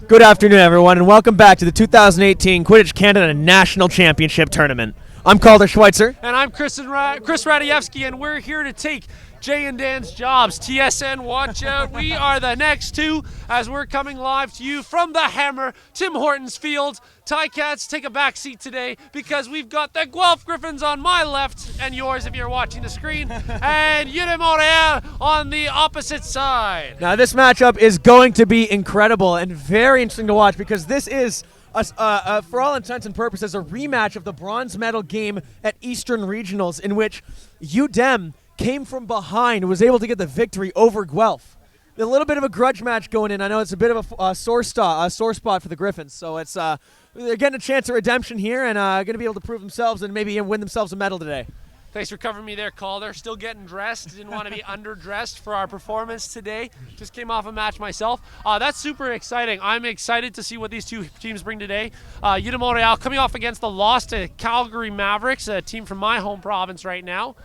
Good afternoon, everyone, and welcome back to the 2018 Quidditch Canada National Championship Tournament. I'm Calder Schweitzer. And I'm Chris Radievsky, and we're here to take Jay and Dan's jobs. TSN, watch out. We are the next two as we're coming live to you from the Hammer, Tim Hortons Field. Ticats, take a back seat today because we've got the Guelph Gryphons on my left and yours if you're watching the screen, and UdeM Montréal on the opposite side. Now, this matchup is going to be incredible and very interesting to watch because this is, for all intents and purposes, a rematch of the bronze medal game at Eastern Regionals in which UdeM came from behind and was able to get the victory over Guelph. A little bit of a grudge match going in. I know it's a bit of a sore spot for the Gryphons, so it's they're getting a chance at redemption here and going to be able to prove themselves and maybe win themselves a medal today. Thanks for covering me there, Calder. Still getting dressed. Didn't want to be underdressed for our performance today. Just came off a match myself. That's super exciting. I'm excited to see what these two teams bring today. UdeM Montréal coming off against the loss to Calgary Mavericks, a team from my home province right now.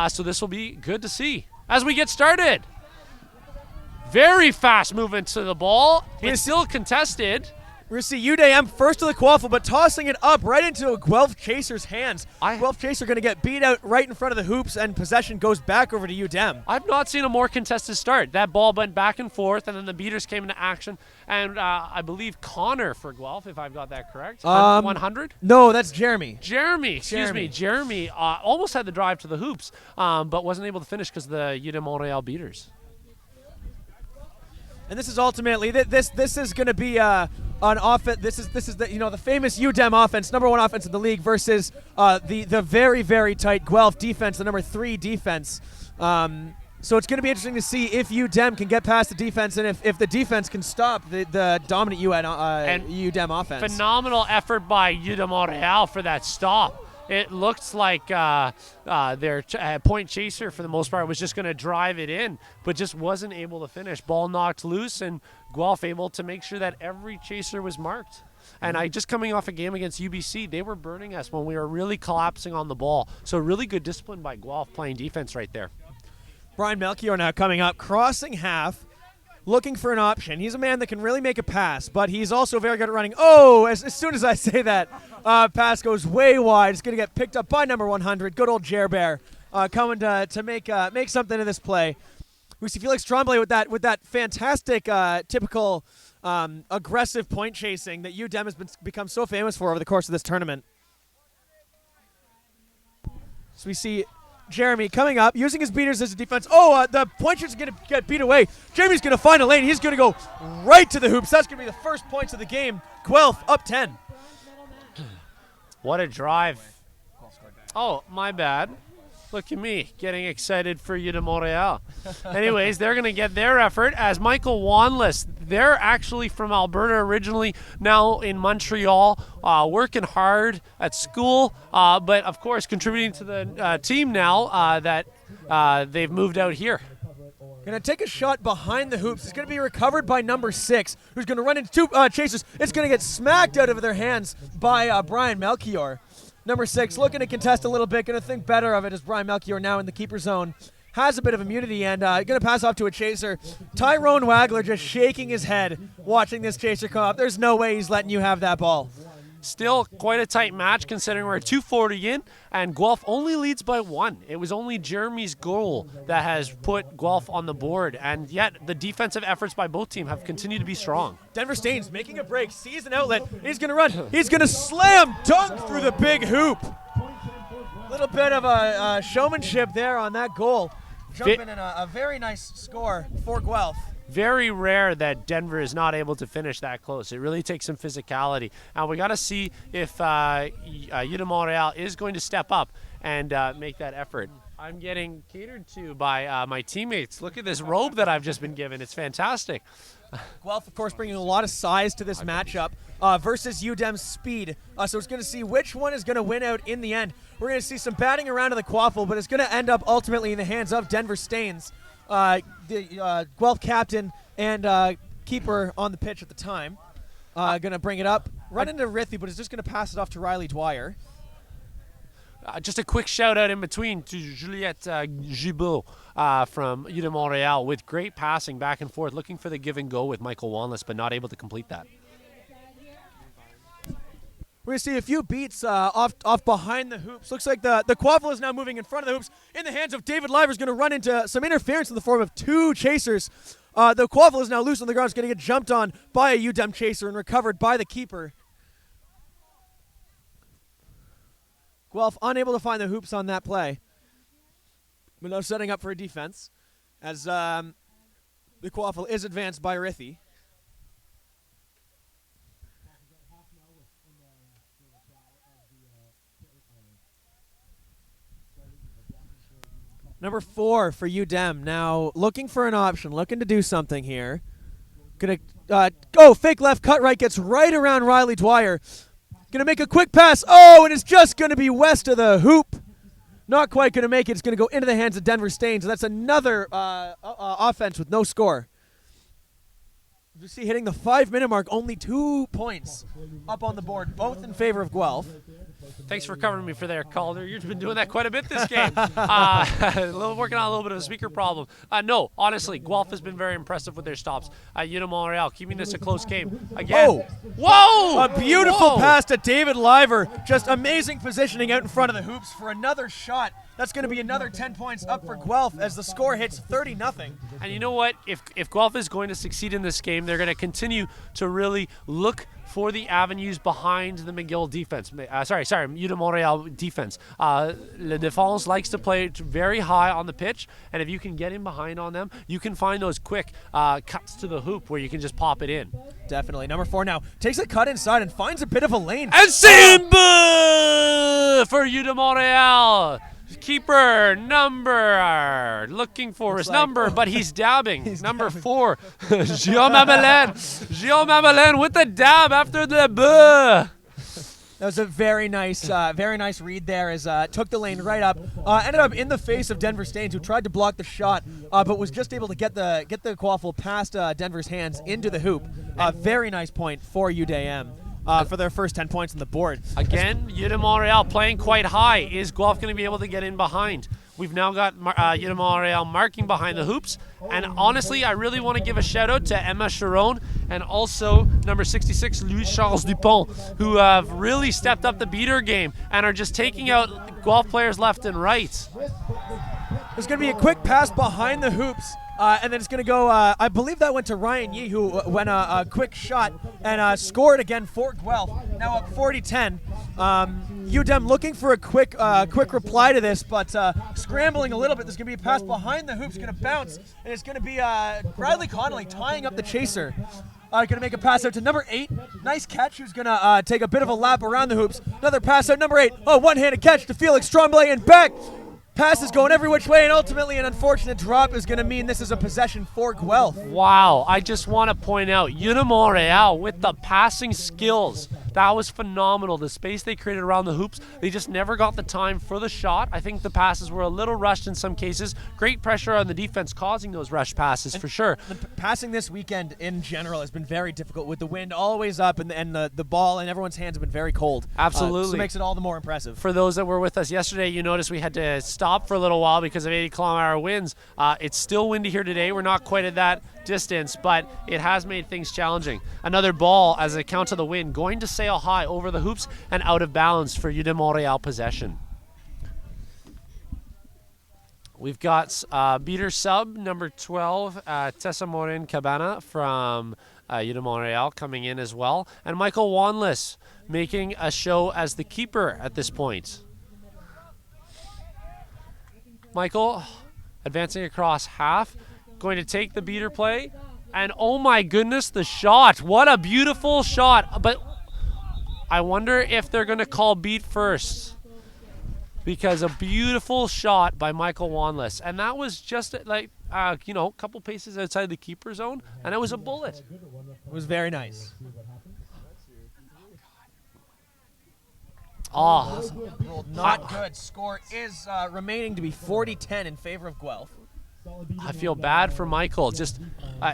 So this will be good to see. As we get started, very fast movement to the ball. It's still contested. We're going to see UdeM first to the quaffle, but tossing it up right into a Guelph Chaser's hands. Guelph Chaser going to get beat out right in front of the hoops, and possession goes back over to UdeM. I've not seen a more contested start. That ball went back and forth, and then the beaters came into action. And I believe Connor for Guelph, if I've got that correct. 100? No, that's Jeremy. Excuse me. Jeremy almost had the drive to the hoops, but wasn't able to finish because of the UdeM Montréal beaters. And this is ultimately this is going to be an offense. This is the famous UdeM offense, number one offense in the league, versus the very, very tight Guelph defense, the number 3 defense. So it's going to be interesting to see if UdeM can get past the defense and if the defense can stop the dominant UdeM offense. Phenomenal effort by UdeM Montréal for that stop. It looked like their point chaser, for the most part, was just going to drive it in, but just wasn't able to finish. Ball knocked loose, and Guelph able to make sure that every chaser was marked. And just coming off a game against UBC, they were burning us when we were really collapsing on the ball. So really good discipline by Guelph playing defense right there. Brian Melchior now coming up, crossing half, looking for an option. He's a man that can really make a pass, but he's also very good at running. Oh, as soon as I say that, pass goes way wide. It's going to get picked up by number 100. Good old Jer Bear coming to make something of this play. We see Felix Tremblay with that fantastic, typical aggressive point chasing that UdeM has become so famous for over the course of this tournament. So we see Jeremy coming up, using his beaters as a defense. Oh, the point shooter's going to get beat away. Jeremy's going to find a lane. He's going to go right to the hoops. That's going to be the first points of the game. Guelph up 10. What a drive. Oh, my bad. Look at me getting excited for UdeM Montréal. Anyways, they're going to get their effort as Michael Wanless. They're actually from Alberta originally, now in Montreal, working hard at school, but of course contributing to the team now that they've moved out here. Going to take a shot behind the hoops. It's going to be recovered by number 6, who's going to run into two chasers. It's going to get smacked out of their hands by Brian Melchior. Number 6 looking to contest a little bit, going to think better of it as Brian Melchior now in the keeper zone. Has a bit of immunity and going to pass off to a chaser. Tyrone Wagler just shaking his head watching this chaser come up. There's no way he's letting you have that ball. Still quite a tight match considering we're 2:40 in, and Guelph only leads by 1. It was only Jeremy's goal that has put Guelph on the board, and yet the defensive efforts by both teams have continued to be strong. Denver Staines making a break, sees an outlet. He's going to run. He's going to slam dunk through the big hoop. A little bit of a showmanship there on that goal. Jumping in a very nice score for Guelph. Very rare that Denver is not able to finish that close. It really takes some physicality. Now we got to see if UdeM Montréal is going to step up and make that effort. I'm getting catered to by my teammates. Look at this robe that I've just been given. It's fantastic. Guelph, of course, bringing a lot of size to this matchup versus UdeM's speed. So it's going to see which one is going to win out in the end. We're going to see some batting around to the quaffle, but it's going to end up ultimately in the hands of Denver Staines, the Guelph captain and keeper on the pitch at the time. Going to bring it up, run into Rithy, but is just going to pass it off to Riley Dwyer. just a quick shout out in between to Juliette Gibault from UdeM Montréal with great passing back and forth, looking for the give and go with Michael Wanless, but not able to complete that. We're going to see a few beats off behind the hoops. Looks like the quaffle is now moving in front of the hoops. In the hands of David Liver is going to run into some interference in the form of 2 chasers. The quaffle is now loose on the ground. It's going to get jumped on by a UDEM chaser and recovered by the keeper. Guelph unable to find the hoops on that play. But now setting up for a defense as the quaffle is advanced by Rithy. Number 4 for UDEM. Now looking for an option, looking to do something here. Gonna go fake left, cut right, gets right around Riley Dwyer. Gonna make a quick pass. Oh, and it's just gonna be west of the hoop. Not quite gonna make it. It's gonna go into the hands of Denver Stain. So that's another offense with no score. You see hitting the 5-minute mark, only 2 points up on the board, both in favor of Guelph. Thanks for covering me for there, Calder. You've been doing that quite a bit this game. Working on a little bit of a speaker problem. No, honestly, Guelph has been very impressive with their stops. UdeM Montréal keeping this a close game. Again. Whoa! A beautiful pass to David Liver. Just amazing positioning out in front of the hoops for another shot. That's going to be another 10 points up for Guelph as the score hits 30-0. And you know what? If Guelph is going to succeed in this game, they're going to continue to really look for the avenues behind the McGill defense. UdeM Montréal defense. Le Défense likes to play very high on the pitch, and if you can get in behind on them, you can find those quick cuts to the hoop where you can just pop it in. Definitely. Number 4 now takes a cut inside and finds a bit of a lane. And Simba for UdeM Montréal. Keeper number looking for his number, but he's dabbing. Number 4, Guillaume Amelin with the dab after the boo. That was a very nice read there as took the lane right up. Ended up in the face of Denver Stains, who tried to block the shot, but was just able to get the quaffle past Denver's hands into the hoop. Very nice point for UdeM. For their first 10 points on the board. Again, UdeM Montréal playing quite high. Is Guelph going to be able to get in behind? We've now got UdeM Montréal marking behind the hoops. And honestly, I really want to give a shout out to Emma Chiron and also number 66, Louis-Charles Dupont, who have really stepped up the beater game and are just taking out Guelph players left and right. There's going to be a quick pass behind the hoops. And then it's going to go, I believe that went to Ryan Yee, who went a quick shot and scored again for Guelph. Now up 40-10. UDEM looking for a quick reply to this, but scrambling a little bit. There's going to be a pass behind the hoops, going to bounce, and it's going to be Bradley Connolly tying up the chaser. Going to make a pass out to number 8. Nice catch, who's going to take a bit of a lap around the hoops. Another pass out, number 8. Oh, one-handed catch to Felix Tremblay and back. Pass is going every which way, and ultimately an unfortunate drop is going to mean this is a possession for Guelph. Wow, I just want to point out, UdeM Montréal with the passing skills. That was phenomenal. The space they created around the hoops, they just never got the time for the shot. I think the passes were a little rushed in some cases. Great pressure on the defense causing those rush passes for sure. The passing this weekend in general has been very difficult with the wind always up and the ball in everyone's hands have been very cold. Absolutely. So it makes it all the more impressive. For those that were with us yesterday, you noticed we had to stop for a little while because of 80-kilometer winds. It's still windy here today. We're not quite at that distance, but it has made things challenging. Another ball as a count of the wind going to sail high over the hoops and out of bounds for UdeM Montréal possession. We've got beater sub number 12, Tessa Morin Cabana from UdeM Montréal coming in as well, and Michael Wanless making a show as the keeper at this point. Michael advancing across half, going to take the beater play, and oh my goodness, the shot. What a beautiful shot. But I wonder if they're going to call beat first, because a beautiful shot by Michael Wanless. And that was just like, a couple paces outside the keeper zone, and it was a bullet. It was very nice. Oh, Not good. Score is remaining to be 40-10 in favor of Guelph. I feel bad for Michael. Just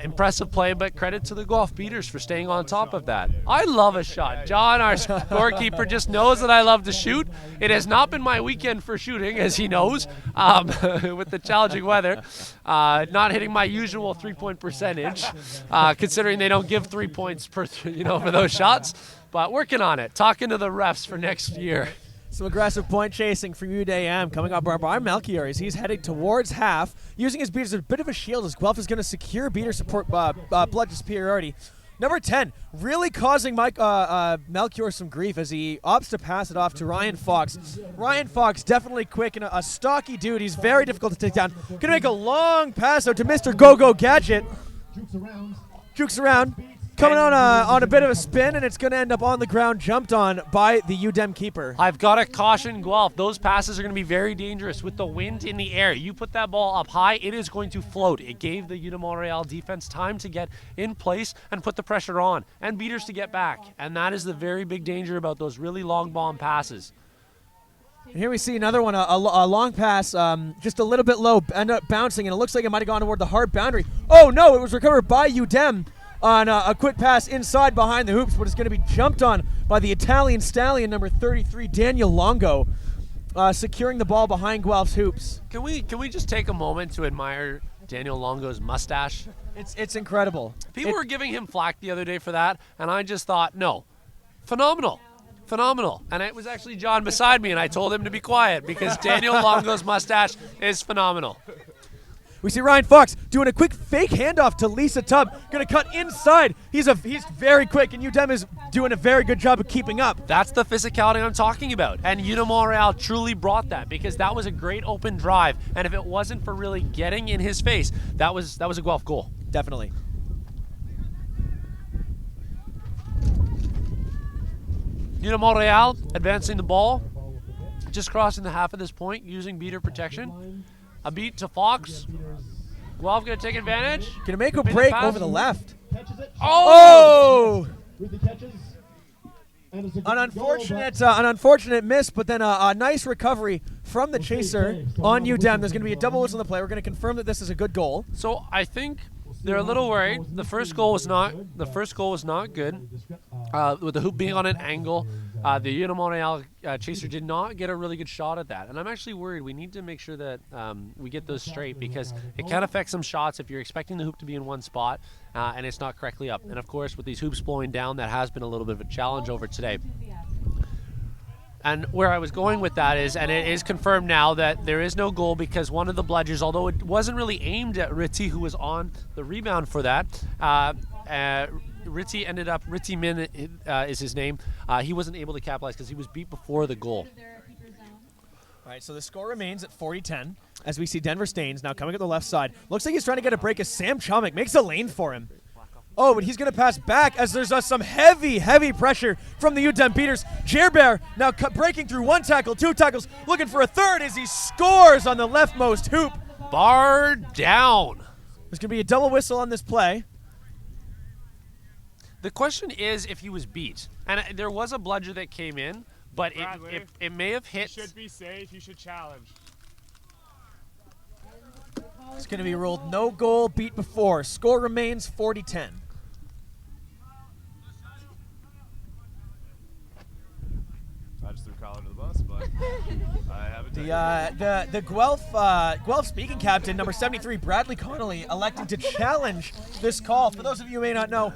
impressive play, but credit to the Guelph Beaters for staying on top of that. I love a shot. John, our scorekeeper, just knows that I love to shoot. It has not been my weekend for shooting, as he knows, with the challenging weather. Not hitting my usual three-point percentage, considering they don't give 3 points per, for those shots. But working on it. Talking to the refs for next year. Some aggressive point chasing from UdeM coming up by Melchior as he's heading towards half, using his beaters as a bit of a shield as Guelph is going to secure beater support bludgeon superiority. Number 10, really causing Melchior some grief as he opts to pass it off to Ryan Fox. Ryan Fox, definitely quick and a stocky dude. He's very difficult to take down. Going to make a long pass out to Mr. Go-Go Gadget. Jukes around. Coming on a bit of a spin, and it's going to end up on the ground, jumped on by the UDEM keeper. I've got to caution Guelph. Those passes are going to be very dangerous with the wind in the air. You put that ball up high, it is going to float. It gave the UdeM Montréal defense time to get in place and put the pressure on, and beaters to get back. And that is the very big danger about those really long bomb passes. And here we see another one, a long pass, just a little bit low, end up bouncing, and it looks like it might have gone toward the hard boundary. Oh, no, it was recovered by UDEM. On a quick pass inside behind the hoops, but it's going to be jumped on by the Italian stallion, number 33, Daniel Longo, securing the ball behind Guelph's hoops. Can we just take a moment to admire Daniel Longo's mustache? It's incredible. People were giving him flack the other day for that, and I just thought, no, phenomenal. And it was actually John beside me, and I told him to be quiet because Daniel Longo's mustache is phenomenal. We see Ryan Fox doing a quick fake handoff to Lisa Tubb. Going to cut inside. He's very quick, and UDEM is doing a very good job of keeping up. That's the physicality I'm talking about. And UdeM Montréal truly brought that because that was a great open drive. And if it wasn't for really getting in his face, that was a Guelph goal. Definitely. UdeM Montréal advancing the ball, just crossing the half at this point, using beater protection. A beat to Fox. Guelph going to take advantage. Going to make a break over the left. Oh! An unfortunate miss, but then a nice recovery from the chaser on UDEM. There's going to be a double whistle on the play. We're going to confirm that this is a good goal. So I think they're a little worried. The first goal was not good. With the hoop being on an angle, the UdeM Montréal chaser did not get a really good shot at that. And I'm actually worried. We need to make sure that we get those straight because it can affect some shots if you're expecting the hoop to be in one spot and it's not correctly up. And of course, with these hoops blowing down, that has been a little bit of a challenge over today. And where I was going with that is, and it is confirmed now, that there is no goal because one of the bludgers, although it wasn't really aimed at Ritty, who was on the rebound for that, Ritty Min is his name. He wasn't able to capitalize because he was beat before the goal. All right, so the score remains at 40-10 as we see Denver Staines now coming up the left side. Looks like he's trying to get a break as Sam Chomik makes a lane for him. Oh, but he's going to pass back as there's some heavy pressure from the UDEM beaters. Gerber now breaking through one tackle, two tackles, looking for a third as he scores on the leftmost hoop. Bar down. There's going to be a double whistle on this play. The question is if he was beat. And there was a bludger that came in, but it may have hit. You should be safe. You should challenge. It's going to be ruled no goal, beat before. Score remains 40-10. I just threw Kyle under the bus, but I haven't. The Guelph speaking captain, number 73, Bradley Connolly, electing to challenge this call. For those of you who may not know,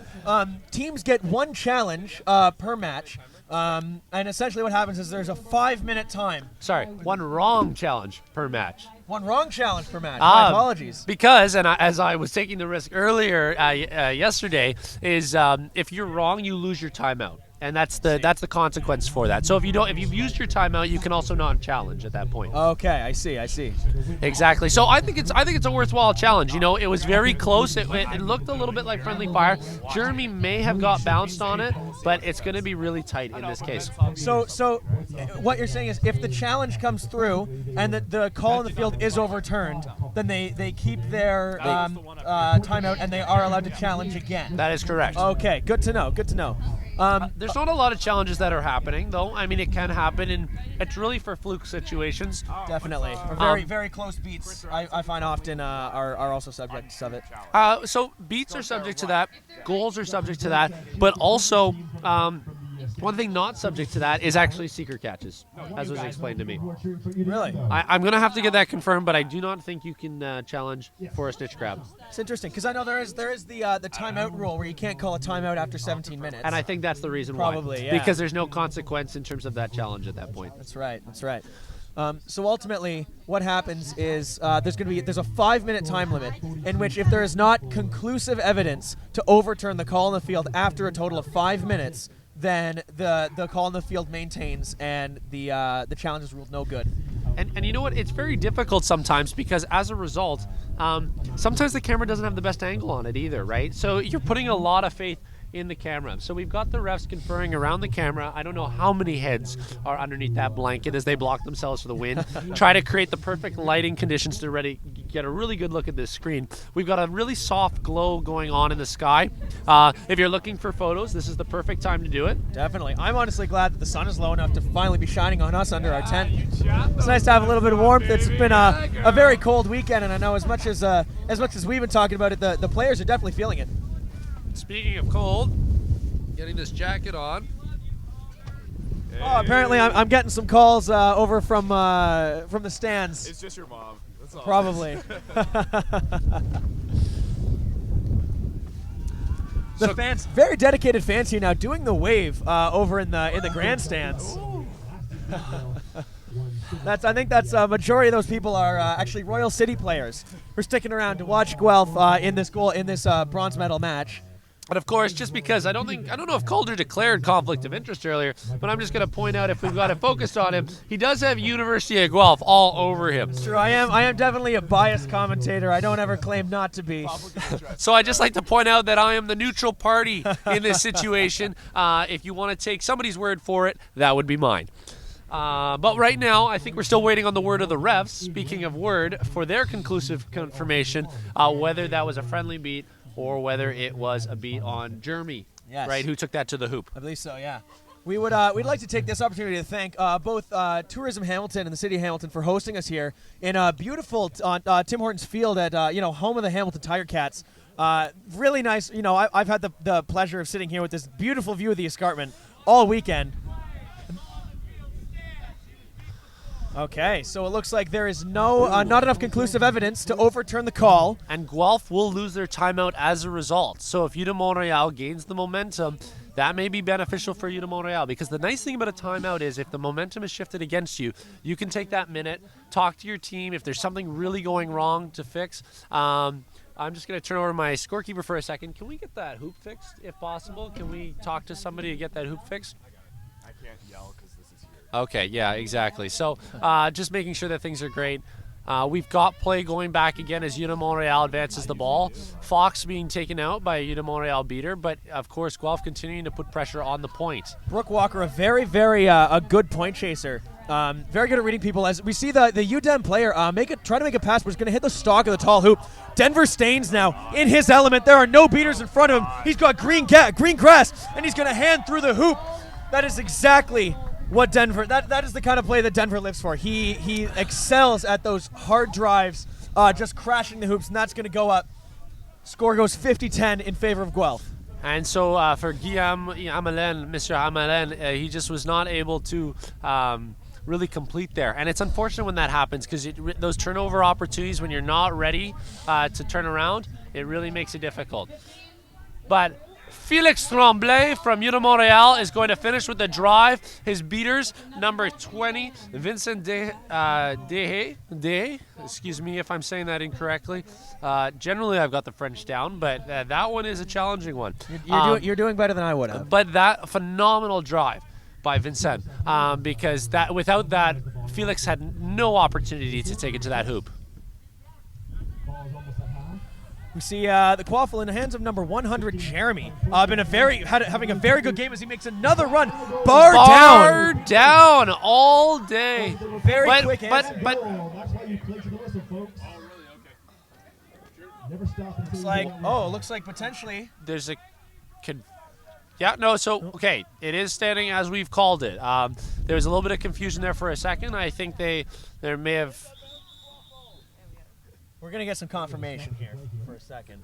teams get one challenge per match. And essentially what happens is there's a 5-minute time. Sorry, one wrong challenge per match. One wrong challenge per match. My apologies. Because, and as I was taking the risk earlier yesterday, is if you're wrong, you lose your timeout. And that's the consequence for that. So if you've used your timeout, you can also not challenge at that point. Okay, I see. Exactly. So I think it's a worthwhile challenge. You know, it was very close. It looked a little bit like friendly fire. Jeremy may have got bounced on it, but it's going to be really tight in this case. So what you're saying is if the challenge comes through and the call in the field is overturned, then they keep their timeout and they are allowed to challenge again. That is correct. Okay, good to know. There's not a lot of challenges that are happening, though. I mean, it can happen, and it's really for fluke situations. Definitely. Or very, very close beats, I find often are also subjects of it. So beats are subject to that. Goals are subject to that. But also, one thing not subject to that is actually secret catches, as was explained to me. Really? I'm going to have to get that confirmed, but I do not think you can challenge for a snitch grab. It's interesting, because I know there is the timeout rule where you can't call a timeout after 17 minutes. And I think that's the reason Probably, why. yeah. Because there's no consequence in terms of that challenge at that point. That's right. That's right. So ultimately, what happens is there's a 5-minute time limit in which if there is not conclusive evidence to overturn the call in the field after a total of 5 minutes, then the call in the field maintains and the challenge is ruled no good. And you know what? It's very difficult sometimes because as a result, sometimes the camera doesn't have the best angle on it either, right? So you're putting a lot of faith in the camera. So we've got the refs conferring around the camera. I don't know how many heads are underneath that blanket as they block themselves for the wind. Try to create the perfect lighting conditions to get a really good look at this screen. We've got a really soft glow going on in the sky. If you're looking for photos, this is the perfect time to do it. Definitely. I'm honestly glad that the sun is low enough to finally be shining on us under our tent. It's nice to have a little bit of warmth. It's been a very cold weekend, and I know as much as we've been talking about it, the players are definitely feeling it. Speaking of cold, getting this jacket on. Oh, apparently I'm getting some calls over from the stands. It's just your mom. That's all. Probably. The fans, very dedicated fans here now, doing the wave over in the grandstands. I think that's a majority of those people are actually Royal City players who are sticking around to watch Guelph in this bronze medal match. And of course, just because I don't know if Calder declared conflict of interest earlier, but I'm just going to point out if we've got it focused on him, he does have University of Guelph all over him. It's true. I am definitely a biased commentator. I don't ever claim not to be. So I just like to point out that I am the neutral party in this situation. If you want to take somebody's word for it, that would be mine. But right now, I think we're still waiting on the word of the refs, speaking of word, for their conclusive confirmation, whether that was a friendly beat or whether it was a beat on Jeremy, yes. Right, who took that to the hoop. I believe so, yeah. We'd like to take this opportunity to thank both Tourism Hamilton and the City of Hamilton for hosting us here in a beautiful Tim Hortons field at home of the Hamilton Tiger Cats. Really nice. I've had the pleasure of sitting here with this beautiful view of the escarpment all weekend. Okay, so it looks like there is not enough conclusive evidence to overturn the call. And Guelph will lose their timeout as a result. So if UdeM Montréal gains the momentum, that may be beneficial for UdeM Montréal. Because the nice thing about a timeout is if the momentum is shifted against you, you can take that minute, talk to your team. If there's something really going wrong to fix, I'm just going to turn over to my scorekeeper for a second. Can we get that hoop fixed, if possible? Can we talk to somebody to get that hoop fixed? I can't yell because this is here. Okay, yeah, exactly. So just making sure that things are great. We've got play going back again as UdeM Montréal advances the ball. Fox being taken out by a UdeM Montréal beater, but of course Guelph continuing to put pressure on the point. Brooke Walker, a very, very a good point chaser. Very good at reading people. As we see the UdeM player try to make a pass, but he's going to hit the stalk of the tall hoop. Denver Staines now in his element. There are no beaters in front of him. He's got green grass, and he's going to hand through the hoop. That is exactly what Denver. That is the kind of play that Denver lives for. He excels at those hard drives, just crashing the hoops, and that's going to go up. Score goes 50-10 in favor of Guelph. And so for Guillaume Amelin, Mr. Amelin, he just was not able to really complete there. And it's unfortunate when that happens because those turnover opportunities, when you're not ready to turn around, it really makes it difficult. But Felix Tremblay from UdeM Montréal is going to finish with the drive. His beaters, number 20, Vincent Dehe, excuse me if I'm saying that incorrectly. Generally, I've got the French down, but that one is a challenging one. You're doing better than I would have. But that phenomenal drive by Vincent, because without that, Felix had no opportunity to take it to that hoop. We see the quaffle in the hands of number 100, Jeremy. Having a very good game as he makes another run. Bar down all day. Very quick answer. But it's like, it looks like potentially there's a Yeah, no, so, okay, it is standing as we've called it. There was a little bit of confusion there for a second. I think there may have... We're going to get some confirmation here for a second.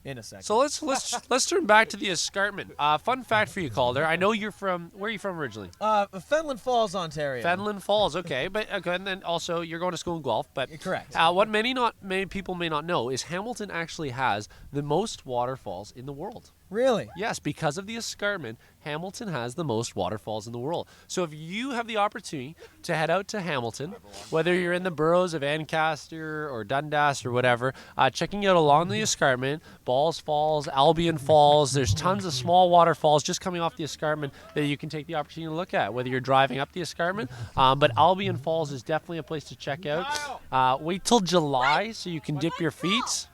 In a second. So let's turn back to the escarpment. Fun fact for you, Calder. I know you're from, where are you from originally? Fenland Falls, Ontario. Fenland Falls, okay. But and then also you're going to school in Guelph. But correct. What many people may not know is Hamilton actually has the most waterfalls in the world. Really? Yes, because of the escarpment, Hamilton has the most waterfalls in the world. So if you have the opportunity to head out to Hamilton, whether you're in the boroughs of Ancaster or Dundas or whatever, checking out along the escarpment, Balls Falls, Albion Falls, there's tons of small waterfalls just coming off the escarpment that you can take the opportunity to look at, whether you're driving up the escarpment. But Albion Falls is definitely a place to check out. Wait till July so you can dip your feet.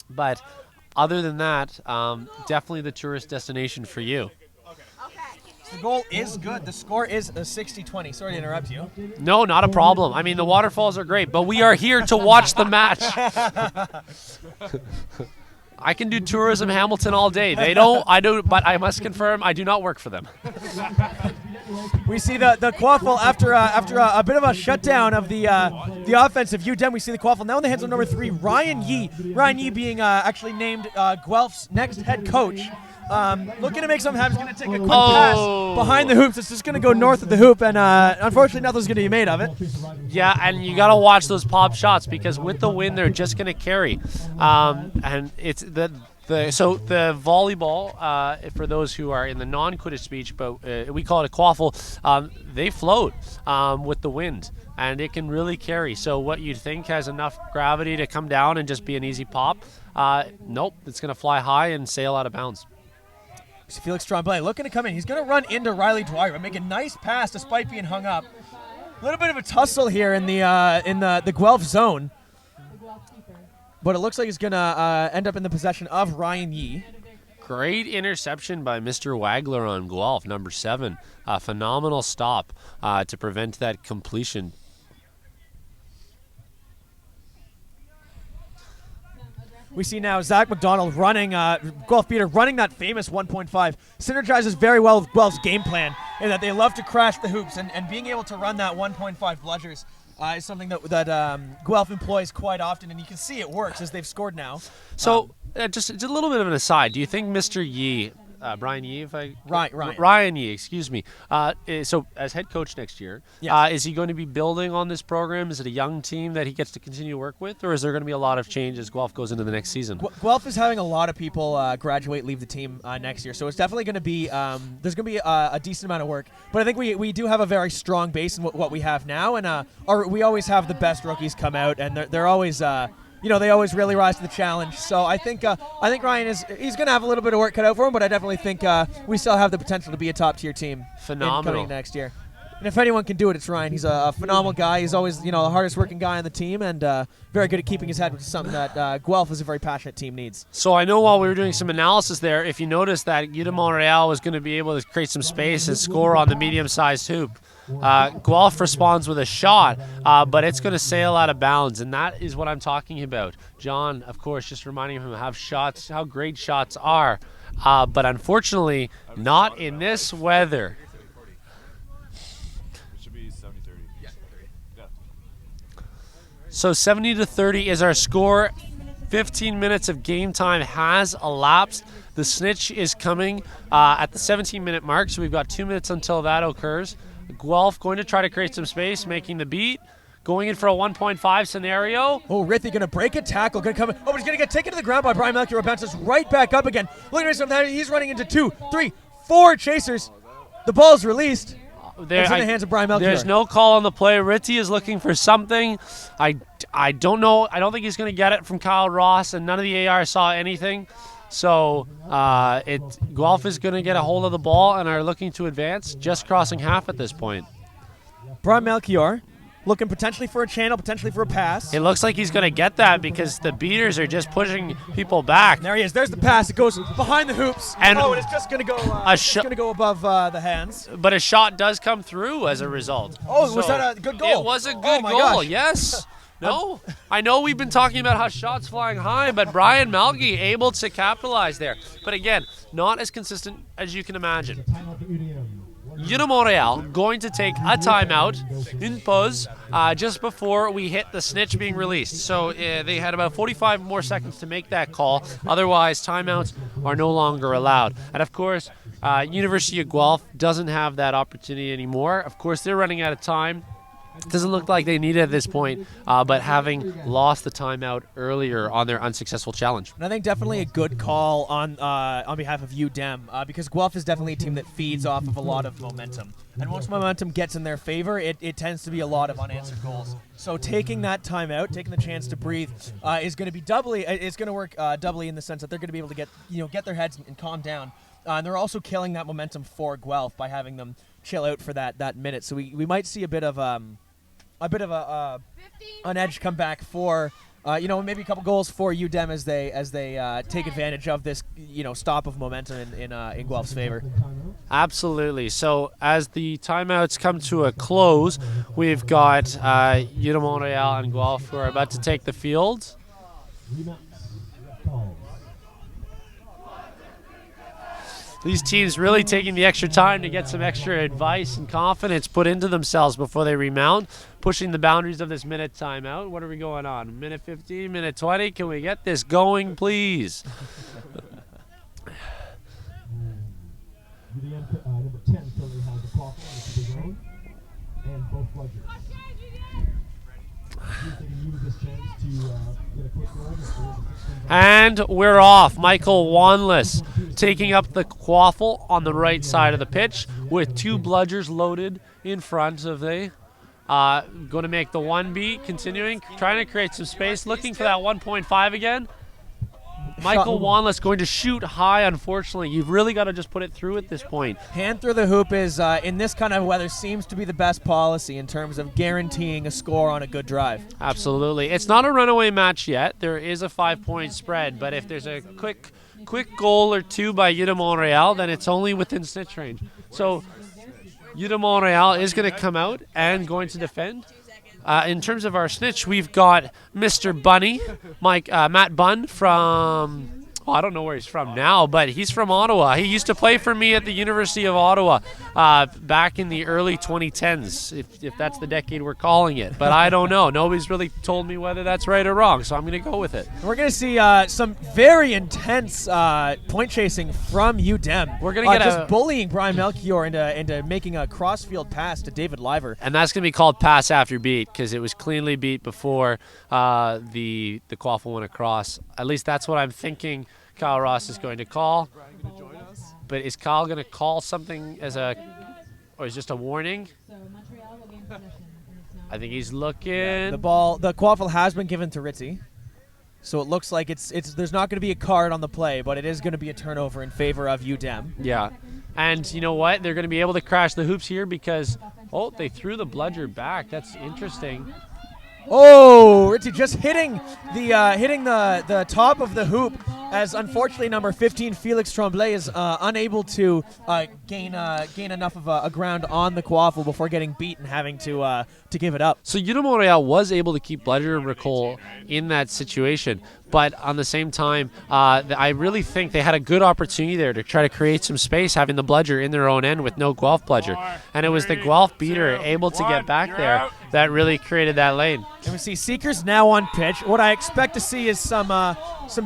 But other than that, definitely the tourist destination for you. The goal is good. The score is a 60-20. Sorry to interrupt you. No, not a problem. I mean, the waterfalls are great, but we are here to watch the match. I can do tourism Hamilton all day. They don't, I do, but I must confirm I do not work for them. We see the quaffle after a bit of a shutdown of the offense of UdeM. We see the quaffle now in the hands of number 3, Ryan Yee. Ryan Yee being actually named Guelph's next head coach. Looking to make something happen. He's going to take a quick pass behind the hoops. It's just going to go north of the hoop, and unfortunately nothing's going to be made of it. Yeah, and you got to watch those pop shots because with the wind, they're just going to carry. And it's so the volleyball, for those who are in the non-Quidditch speech, but we call it a quaffle, they float with the wind, and it can really carry. So what you'd think has enough gravity to come down and just be an easy pop, nope, it's going to fly high and sail out of bounds. Felix Tremblay looking to come in. He's going to run into Riley Dwyer, but make a nice pass despite being hung up. A little bit of a tussle here in the Guelph zone. But it looks like he's going to end up in the possession of Ryan Yee. Great interception by Mr. Wagler on Guelph, number 7. A phenomenal stop to prevent that completion. We see now Zach McDonald running, Guelph beater running that famous 1.5. Synergizes very well with Guelph's game plan in that they love to crash the hoops, and being able to run that 1.5 bludgers is something that Guelph employs quite often, and you can see it works as they've scored now. So just a little bit of an aside. Do you think Mr. Yee, Brian Yee, Ryan Yee, excuse me. So as head coach next year, yes. Is he going to be building on this program? Is it a young team that he gets to continue to work with, or is there going to be a lot of change as Guelph goes into the next season? Guelph is having a lot of people graduate, leave the team next year, so it's definitely going to be there's going to be a decent amount of work. But I think we do have a very strong base in what we have now, and we always have the best rookies come out, and they're always. They always really rise to the challenge. So I think Ryan he's going to have a little bit of work cut out for him, but I definitely think we still have the potential to be a top-tier team coming next year. And if anyone can do it, it's Ryan. He's a phenomenal guy. He's always the hardest-working guy on the team, and very good at keeping his head, which is something that Guelph is a very passionate team needs. So I know while we were doing some analysis there, if you noticed that UBC de Montréal was going to be able to create some space and score on the medium-sized hoop. Guelph responds with a shot, but it's going to sail out of bounds, and that is what I'm talking about. John, of course, just reminding him how great shots are, but unfortunately, not in this weather. It should be 70-30. Yeah. So 70-30 is our score. 15 minutes of game time has elapsed. The snitch is coming at the 17-minute mark, so we've got 2 minutes until that occurs. Guelph going to try to create some space, making the beat. Going in for a 1.5 scenario. Oh, Rithy going to break a tackle. Going to come in. Oh, but he's going to get taken to the ground by Brian Melchior. Bounces right back up again. Look at him. He's running into 2, 3, 4 chasers. The ball's released. It's in the hands of Brian Melchior. There's no call on the play. Rithy is looking for something. I don't know. I don't think he's going to get it from Kyle Ross, and none of the AR saw anything. So Guelph is going to get a hold of the ball and are looking to advance, just crossing half at this point. Brian Melchior looking potentially for a channel, potentially for a pass. It looks like he's going to get that because the beaters are just pushing people back. There he is. There's the pass. It goes behind the hoops. And it's just going to go. It's going to go above the hands. But a shot does come through as a result. Oh, so was that a good goal? It was a good goal. Yes. No, I know we've been talking about how shots flying high, but Brian Melgi able to capitalize there. But again, not as consistent as you can imagine. UdeM Montreal going to take a timeout, une pause, just before we hit the snitch being released. So they had about 45 more seconds to make that call. Otherwise, timeouts are no longer allowed. And of course, University of Guelph doesn't have that opportunity anymore. Of course, they're running out of time. It doesn't look like they need it at this point, but having lost the timeout earlier on their unsuccessful challenge. And I think definitely a good call on behalf of UdeM, because Guelph is definitely a team that feeds off of a lot of momentum. And once momentum gets in their favor, it tends to be a lot of unanswered goals. So taking that timeout, taking the chance to breathe, is going to be doubly. It's going to work doubly in the sense that they're going to be able to get their heads and calm down. And they're also killing that momentum for Guelph by having them chill out for that minute. So we might see a bit of an edge come back for maybe a couple goals for UdeM as they take advantage of this stop of momentum in Guelph's favor. Absolutely. So as the timeouts come to a close, we've got UdeM Montreal and Guelph who are about to take the field. These teams really taking the extra time to get some extra advice and confidence put into themselves before they remount, pushing the boundaries of this minute timeout. What are we going on? Minute 15, minute 20? Can we get this going, please? Number 10 currently has a call for his own, and both bludgers. Use this chance to get a quick goal. And we're off. Michael Wanless taking up the quaffle on the right side of the pitch with two bludgers loaded in front of the. Going to make the 1B, continuing, trying to create some space, looking for that 1.5 again. Michael Wanless going to shoot high, unfortunately. You've really got to just put it through at this point. Hand through the hoop is, in this kind of weather, seems to be the best policy in terms of guaranteeing a score on a good drive. Absolutely. It's not a runaway match yet. There is a 5-point spread, but if there's a quick goal or two by UdeM Montreal, then it's only within snitch range. So UdeM Montreal is going to come out and going to defend. In terms of our snitch, we've got Mr. Bunny, Matt Bunn from, I don't know where he's from now, but he's from Ottawa. He used to play for me at the University of Ottawa back in the early 2010s, if that's the decade we're calling it. But I don't know. Nobody's really told me whether that's right or wrong, so I'm going to go with it. We're going to see some very intense point chasing from UdeM. We're going to get just bullying Brian Melchior into making a cross-field pass to David Liver. And that's going to be called pass after beat because it was cleanly beat before the quaffle went across. At least that's what I'm thinking Kyle Ross is going to call. But is Kyle going to call something or is just a warning? I think he's looking. Yeah, the quaffle has been given to Ritzy. So it looks like there's not going to be a card on the play, but it is going to be a turnover in favor of UdeM. Yeah. And you know what? They're going to be able to crash the hoops here because, they threw the bludger back. That's interesting. Oh, Ritzy just hitting the top of the hoop as unfortunately number 15 Felix Tremblay is unable to gain enough of a ground on the quaffle before getting beat and having to give it up. So UdeM Montreal was able to keep Bludger and Ricole in that situation, but on the same time, I really think they had a good opportunity there to try to create some space, having the Bludger in their own end with no Guelph Bludger. And it was the Guelph beater able to get back there that really created that lane. And we see Seekers now on pitch. What I expect to see is some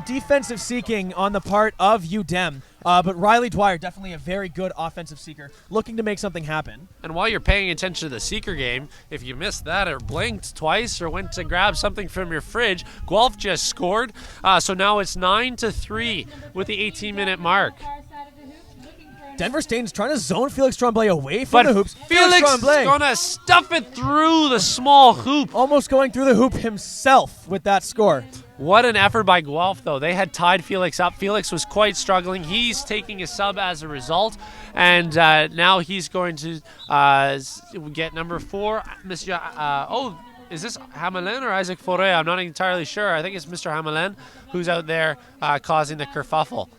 defensive seeking on the part of UdeM. But Riley Dwyer, definitely a very good offensive seeker, looking to make something happen. And while you're paying attention to the seeker game, if you missed that or blinked twice or went to grab something from your fridge, Guelph just scored. So now it's 9-3 with the 18-minute mark. Denver Stain's trying to zone Felix Tremblay away from the hoops. Felix is going to stuff it through the small hoop. Almost going through the hoop himself with that score. What an effort by Guelph, though. They had tied Felix up. Felix was quite struggling. He's taking a sub as a result, and now he's going to get number 4. Is this Hamelin or Isaac Foray? I'm not entirely sure. I think it's Mr. Hamelin who's out there causing the kerfuffle.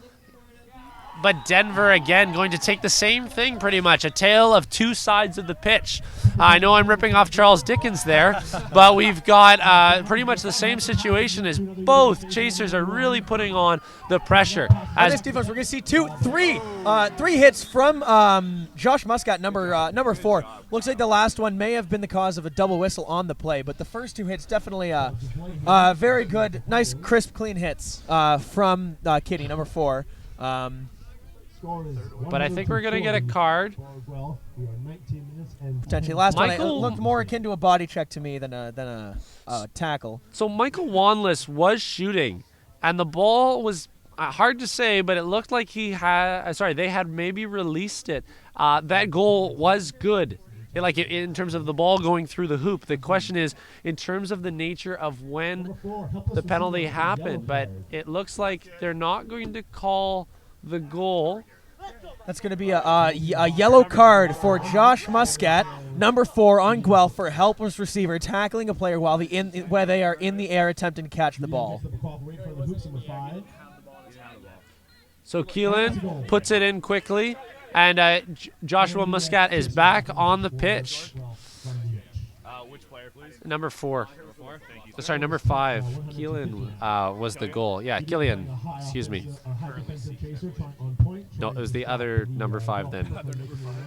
But Denver, again, going to take the same thing pretty much, a tale of two sides of the pitch. I know I'm ripping off Charles Dickens there, but we've got pretty much the same situation as both chasers are really putting on the pressure. On this defense, we're going to see three hits from Josh Muscat, number 4. Looks like the last one may have been the cause of a double whistle on the play, but the first 2 hits definitely very good, nice, crisp, clean hits from Kitty, number 4. But I think we're going to get a card. Potentially. Last one looked more akin to a body check to me than a tackle. So Michael Wanless was shooting, and the ball was hard to say, but it looked like they had maybe released it. That goal was good. In terms of the ball going through the hoop. The question is in terms of the nature of when the penalty happened, but it looks like they're not going to call the goal. That's going to be a yellow card for Josh Muscat, number 4 on Guelph for a helpless receiver tackling a player while they are in the air attempting to catch the ball. So Keelan puts it in quickly, and Joshua Muscat is back on the pitch. Which player, please? Number 4. Thank you. Sorry, number 5. Keelan was the goal. Yeah, Killian. Excuse me. No, it was the other number 5 then.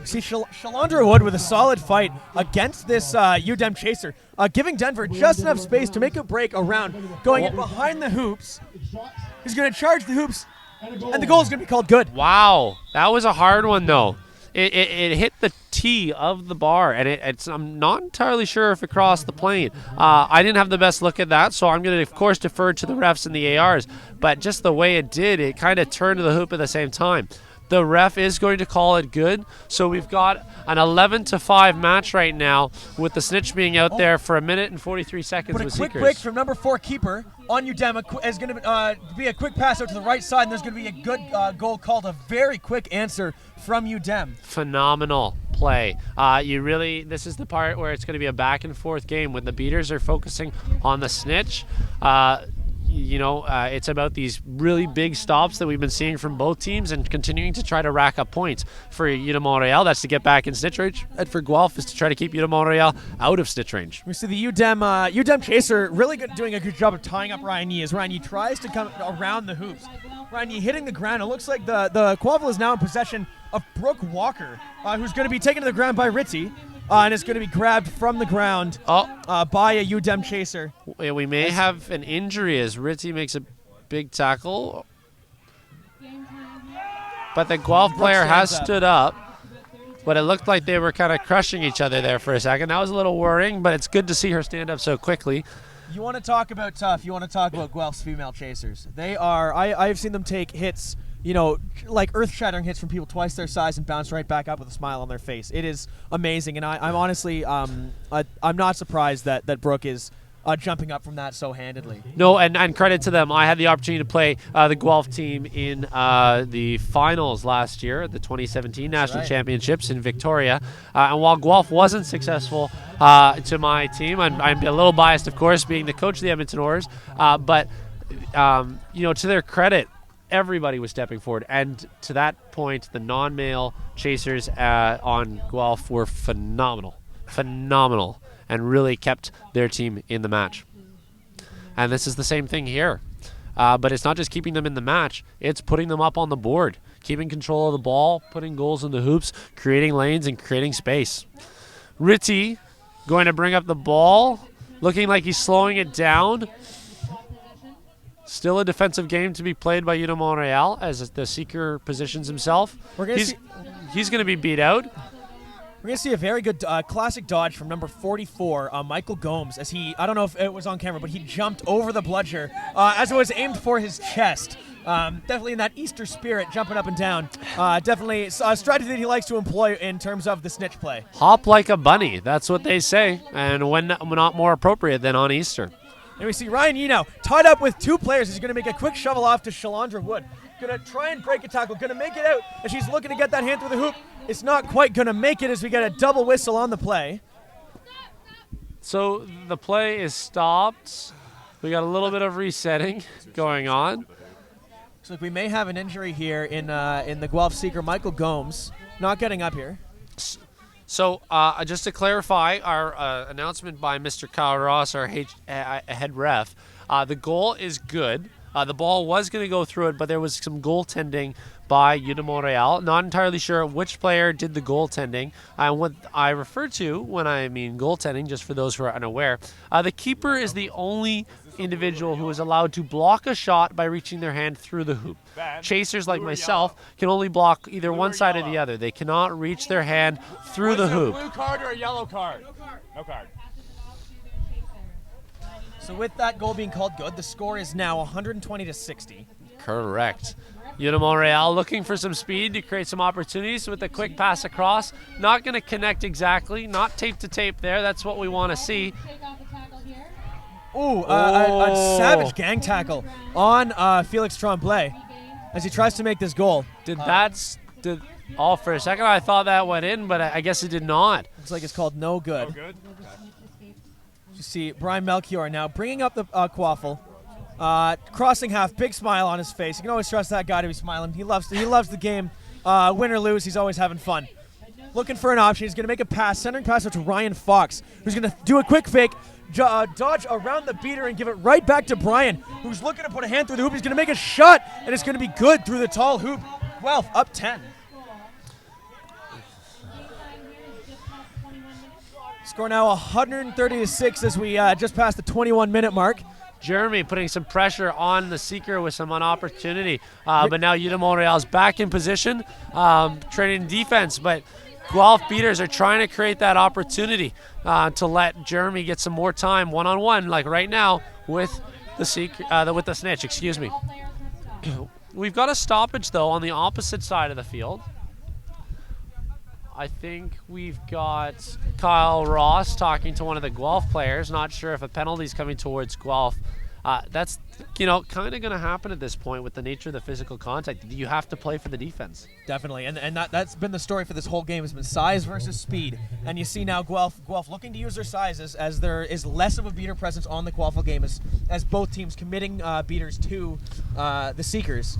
See, Shalandra Wood with a solid fight against this UDEM chaser, giving Denver just enough space to make a break around, going in behind the hoops. He's going to charge the hoops, and the goal is going to be called good. Wow, that was a hard one though. It hit the tee of the bar, and I'm not entirely sure if it crossed the plane. I didn't have the best look at that, so I'm going to, of course, defer to the refs and the ARs. But just the way it did, it kind of turned to the hoop at the same time. The ref is going to call it good, so we've got an 11-5 match right now with the Snitch being out there for 1 minute and 43 seconds but with a quick Seekers. break from number 4 keeper on UDEM is going to be a quick pass out to the right side, and there's going to be a good goal called. A very quick answer from UDEM. Phenomenal play. This is the part where it's going to be a back and forth game when the beaters are focusing on the Snitch. It's about these really big stops that we've been seeing from both teams and continuing to try to rack up points. For UdeM Montréal, that's to get back in Snitch range, and for Guelph is to try to keep UdeM Montréal out of Snitch range. We see the UDEM chaser really doing a good job of tying up Ryan Yee as Ryan Yee tries to come around the hoops. Ryan Yee hitting the ground. It looks like the Quaffle is now in possession of Brooke Walker, who's going to be taken to the ground by Ritzy. And it's going to be grabbed from the ground by a UDEM chaser. We may have an injury as Ritzy makes a big tackle. But the Guelph player has stood up. But it looked like they were kind of crushing each other there for a second. That was a little worrying, but it's good to see her stand up so quickly. You want to talk about tough. You want to talk about Guelph's female chasers. They are, I've seen them take hits, like earth-shattering hits from people twice their size and bounce right back up with a smile on their face. It is amazing, and I'm honestly, I'm not surprised that Brooke is jumping up from that so handedly. No, and credit to them. I had the opportunity to play the Guelph team in the finals last year at the 2017 National Championships in Victoria. And while Guelph wasn't successful to my team, I'm a little biased, of course, being the coach of the Edmonton Aurors, but to their credit, everybody was stepping forward. And to that point, the non-male chasers on Guelph were phenomenal, and really kept their team in the match. And this is the same thing here. But it's not just keeping them in the match, it's putting them up on the board, keeping control of the ball, putting goals in the hoops, creating lanes, and creating space. Ritty going to bring up the ball, looking like he's slowing it down. Still a defensive game to be played by UdeM Montréal as the seeker positions himself. He's going to be beat out. We're going to see a very good classic dodge from number 44, Michael Gomes, as I don't know if it was on camera, but he jumped over the bludger as it was aimed for his chest. Definitely in that Easter spirit, jumping up and down. Definitely a strategy that he likes to employ in terms of the snitch play. Hop like a bunny, that's what they say, and when not more appropriate than on Easter. And we see Ryan Yee now tied up with 2 players. He's going to make a quick shovel off to Shalandra Wood. Going to try and break a tackle. Going to make it out as she's looking to get that hand through the hoop. It's not quite going to make it as we get a double whistle on the play. So the play is stopped. We got a little bit of resetting going on. So we may have an injury here in the Guelph Seeker. Michael Gomes not getting up here. So just to clarify, our announcement by Mr. Kyle Ross, our head ref, the goal is good. The ball was going to go through it, but there was some goaltending by UdeM Montréal. Not entirely sure which player did the goaltending. What I refer to when I mean goaltending, just for those who are unaware, the keeper is the only individual who is allowed to block a shot by reaching their hand through the hoop. Chasers like myself can only block either one side or the other. They cannot reach their hand through the hoop. Blue card or a yellow card? No card. So with that goal being called good, the score is now 120-60. Correct. UdeM Montréal looking for some speed to create some opportunities with a quick pass across. Not going to connect exactly. Not tape to tape there. That's what we want to see. Ooh, a savage gang tackle on Felix Tremblay as he tries to make this goal. For a second I thought that went in, but I guess it did not. Looks like it's called no good. No good? You see Brian Melchior now bringing up the quaffle. Crossing half, big smile on his face. You can always trust that guy to be smiling. He loves the game. Win or lose, he's always having fun. Looking for an option. He's going to make a pass, centering pass out to Ryan Fox, who's going to do a quick fake, dodge around the beater and give it right back to Brian, who's looking to put a hand through the hoop. He's going to make a shot, and it's going to be good through the tall hoop. Guelph up 10. Score now 130-6 as we just passed the 21-minute mark. Jeremy putting some pressure on the Seeker with some opportunity. But now UdeM Montréal is back in position, training defense. But Guelph beaters are trying to create that opportunity to let Jeremy get some more time one-on-one, like right now with the Seeker, with the Snitch. Excuse me. We've got a stoppage though on the opposite side of the field. I think we've got Kyle Ross talking to one of the Guelph players. Not sure if a penalty is coming towards Guelph. That's, kind of going to happen at this point with the nature of the physical contact. You have to play for the defense. Definitely, and that's been the story for this whole game. Has been size versus speed. And you see now Guelph looking to use their sizes as there is less of a beater presence on the quaffle game as both teams committing beaters to the Seekers.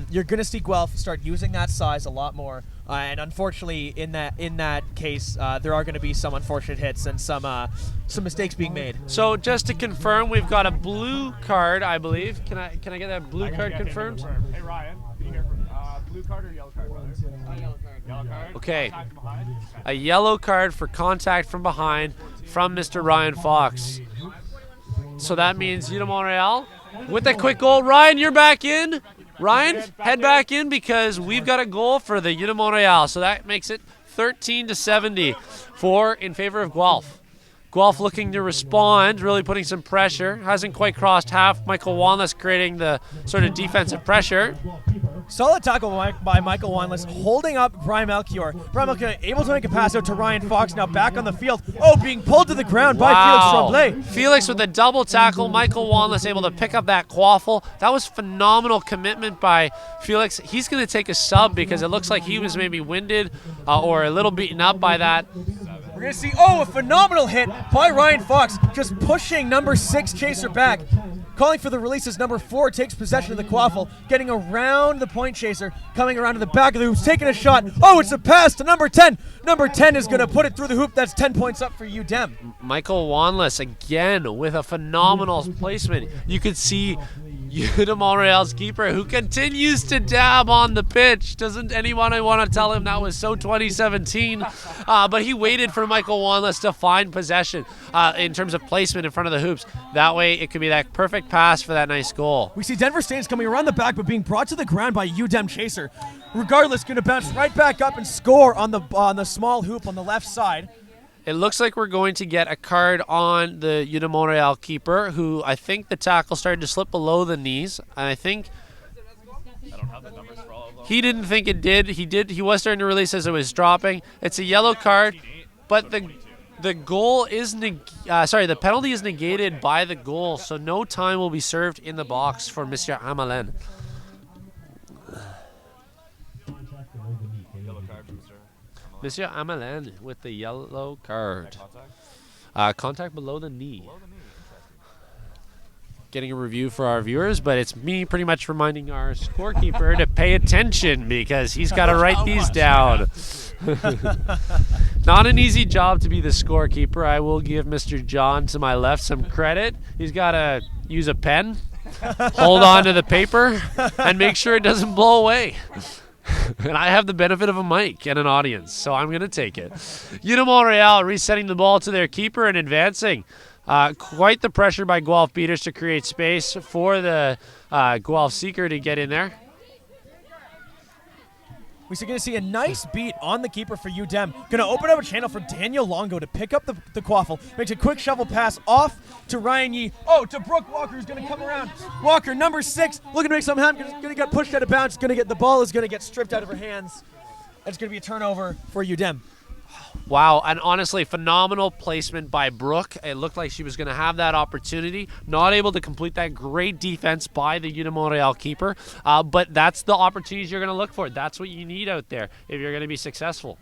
You're going to see Guelph start using that size a lot more. And unfortunately, in that case, there are going to be some unfortunate hits and some mistakes being made. So just to confirm, we've got a blue card, I believe. Can I get that blue card confirmed? Hey Ryan, be here for blue card or yellow card, brother? Yellow card. Yellow card. Okay. A yellow card for contact from behind from Mr. Ryan Fox. So that means UdeM Montréal with a quick goal. Ryan, you're back in. Ryan, head back in because we've got a goal for the UdeM Montréal. So that makes it 13-70 in favor of Guelph. Guelph looking to respond, really putting some pressure. Hasn't quite crossed half. Michael Wanless creating the sort of defensive pressure. Solid tackle by Michael Wanless, holding up Brian Melchior. Brian Melchior able to make a pass out to Ryan Fox, now back on the field. Oh, being pulled to the ground by Felix Tremblay. Felix with a double tackle. Michael Wanless able to pick up that quaffle. That was phenomenal commitment by Felix. He's going to take a sub because it looks like he was maybe winded or a little beaten up by that. We're going to see, a phenomenal hit by Ryan Fox, just pushing number 6 chaser back. Calling for the release as number 4 takes possession of the quaffle, getting around the point chaser, coming around to the back of the hoop, taking a shot. Oh, it's a pass to number 10. Number 10 is going to put it through the hoop. That's 10 points up for UdeM. Michael Wanless again with a phenomenal placement. You could see UdeM Montréal's keeper who continues to dab on the pitch. Doesn't anyone want to tell him that was so 2017? But he waited for Michael Wanless to find possession in terms of placement in front of the hoops. That way it could be that perfect pass for that nice goal. We see Denver Staines coming around the back but being brought to the ground by UdeM chaser. Regardless, going to bounce right back up and score on the small hoop on the left side. It looks like we're going to get a card on the UdeM Montréal keeper, who I think the tackle started to slip below the knees. And I think I don't have the numbers for all of them. he didn't think it did. He was starting to release as it was dropping. It's a yellow card, but the goal is the penalty is negated by the goal, so no time will be served in the box for Monsieur Amalin. Yellow card for Mr. Monsieur Amalin with the yellow card. Contact? Contact below the knee. Below the knee. getting a review for our viewers, but it's me pretty much reminding our scorekeeper to pay attention because he's got to write these down. Not an easy job to be the scorekeeper. I will give Mr. John to my left some credit. He's got to use a pen, hold on to the paper, and make sure it doesn't blow away. And I have the benefit of a mic and an audience, so I'm going to take it. UdeM Montréal resetting the ball to their keeper and advancing. Quite the pressure by Guelph beaters to create space for the Guelph seeker to get in there. We're going to see a nice beat on the keeper for UdeM. Going to open up a channel for Daniel Longo to pick up the quaffle. Makes a quick shovel pass off to Ryan Yee. Oh, to Brooke Walker, who's going to come around. Walker, number 6, looking to make something happen. Going to get pushed out of bounds. The ball is going to get stripped out of her hands. It's going to be a turnover for UdeM. Wow, and honestly, phenomenal placement by Brooke. It looked like she was going to have that opportunity. Not able to complete that great defense by the UdeM Montréal keeper. But that's the opportunities you're going to look for. That's what you need out there if you're going to be successful.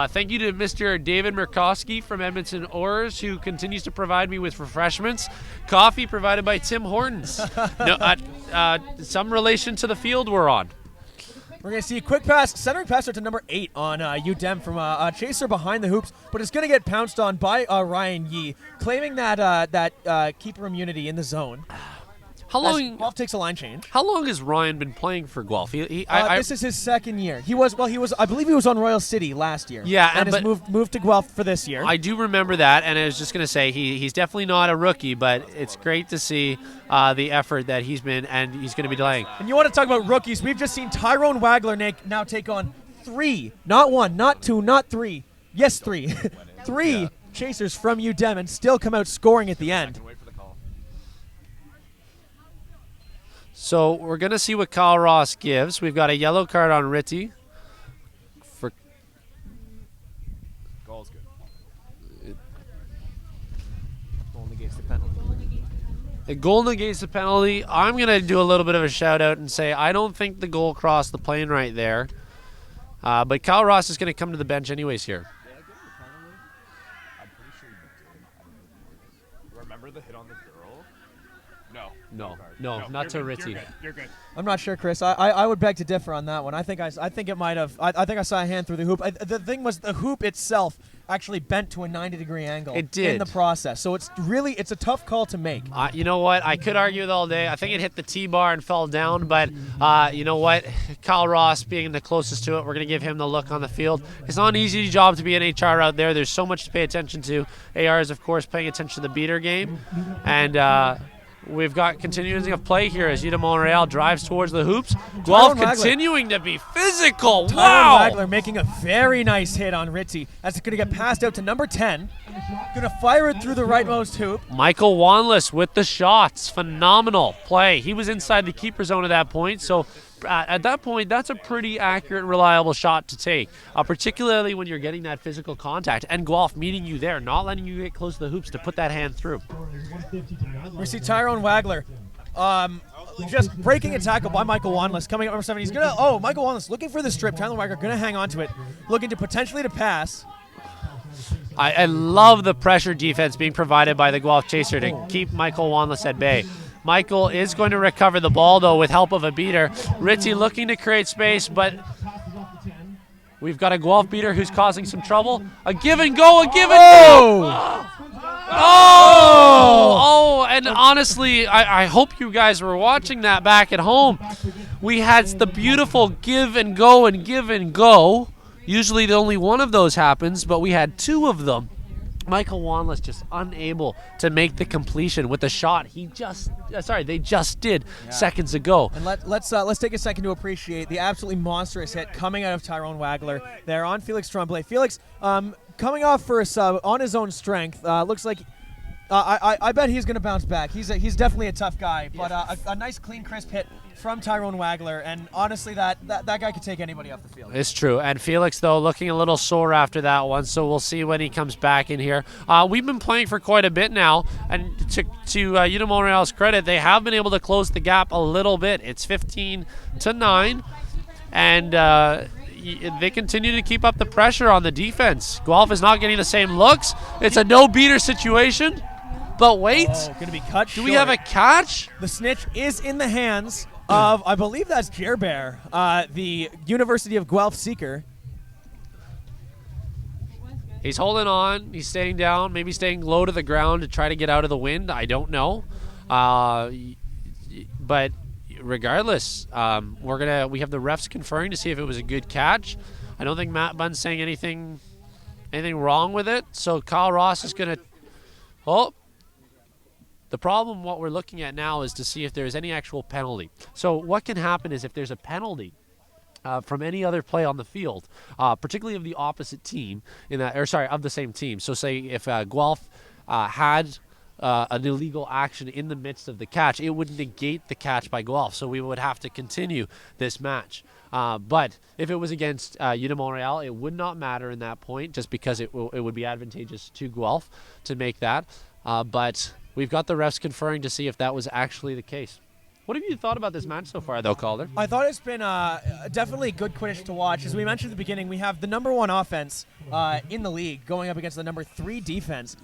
Thank you to Mr. David Murkowski from Edmonton Aurors, who continues to provide me with refreshments. Coffee provided by Tim Hortons. Some relation to the field we're on. We're going to see a quick pass, centering pass out to number 8 on UdeM from a chaser behind the hoops, but it's going to get pounced on by Ryan Yee, claiming that keeper immunity in the zone. How long? Guelph takes a line change. How long has Ryan been playing for Guelph? This is his second year. He was. I believe he was on Royal City last year. Yeah, and has moved to Guelph for this year. I do remember that, and I was just going to say he's definitely not a rookie, but it's great to see the effort that he's been, and he's going to be delaying. And you want to talk about rookies? We've just seen Tyrone Wagler now take on 3, not 1, not 2, not 3. Yes, 3, 3 chasers from UdeM, and still come out scoring at the end. So we're going to see what Kyle Ross gives. We've got a yellow card on Ritty. Goal's good. Goal negates the penalty. The goal negates the penalty. I'm going to do a little bit of a shout out and say I don't think the goal crossed the plane right there. But Kyle Ross is going to come to the bench anyways here. I'm pretty sure you did. Remember the hit on the girl? No, not to Ritty. You're good. I'm not sure, Chris. I would beg to differ on that one. I think it might have. I think I saw a hand through the hoop. The thing was the hoop itself actually bent to a 90-degree angle. It did in the process. So it's a tough call to make. You know what? I could argue it all day. I think it hit the T-bar and fell down, but you know what? Kyle Ross being the closest to it, we're going to give him the look on the field. It's not an easy job to be an HR out there. There's so much to pay attention to. AR is, of course, paying attention to the beater game, and we've got continuing of play here as UdeM Montréal drives towards the hoops. Guelph continuing to be physical. Wow! Wagler making a very nice hit on Ritzy. That's going to get passed out to number 10. Going to fire it through the rightmost hoop. Michael Wanless with the shots. Phenomenal play. He was inside the keeper zone at that point, so at that point, that's a pretty accurate, reliable shot to take, particularly when you're getting that physical contact. And Guelph meeting you there, not letting you get close to the hoops to put that hand through. We see Tyrone Wagler just breaking a tackle by Michael Wanless coming up number 7. He's going to, Michael Wanless looking for the strip. Tyrone Wagler going to hang on to it, looking to potentially to pass. I love the pressure defense being provided by the Guelph chaser to keep Michael Wanless at bay. Michael is going to recover the ball, though, with help of a beater. Ritzy looking to create space, but we've got a Guelph beater who's causing some trouble. A give and go, and honestly, I hope you guys were watching that back at home. We had the beautiful give and go and give and go. Usually only one of those happens, but we had 2 of them. Michael Wanless just unable to make the completion with the shot they just did seconds ago. And let's take a second to appreciate the absolutely monstrous hit coming out of Tyrone Wagler there on Felix Tremblay. Felix coming off for a sub on his own strength. Looks like I bet he's going to bounce back. He's definitely a tough guy, but a nice clean crisp hit from Tyrone Wagler, and honestly that guy could take anybody off the field. It's true. And Felix, though, looking a little sore after that one, so we'll see when he comes back in here. We've been playing for quite a bit now, and to UdeM Montréal's credit, they have been able to close the gap a little bit. It's 15-9, and they continue to keep up the pressure on the defense. Guelph is not getting the same looks. It's a no-beater situation. But wait, going to be cut do we have a catch? The snitch is in the hands of, I believe that's Gerber, the University of Guelph seeker. He's holding on. He's staying down, maybe staying low to the ground to try to get out of the wind. I don't know. But regardless, we have the refs conferring to see if it was a good catch. I don't think Matt Bunn's saying anything wrong with it. So Kyle Ross is going to. Oh, the problem, what we're looking at now, is to see if there's any actual penalty. So what can happen is if there's a penalty from any other play on the field, particularly of the opposite team of the same team. So say if Guelph had an illegal action in the midst of the catch, it would negate the catch by Guelph. So we would have to continue this match. But if it was against UdeM Montréal, it would not matter in that point, just because it would be advantageous to Guelph to make that. But we've got the refs conferring to see if that was actually the case. What have you thought about this match so far, though, Calder? I thought it's been definitely good Quidditch to watch. As we mentioned at the beginning, we have the #1 offense in the league going up against the #3 defense,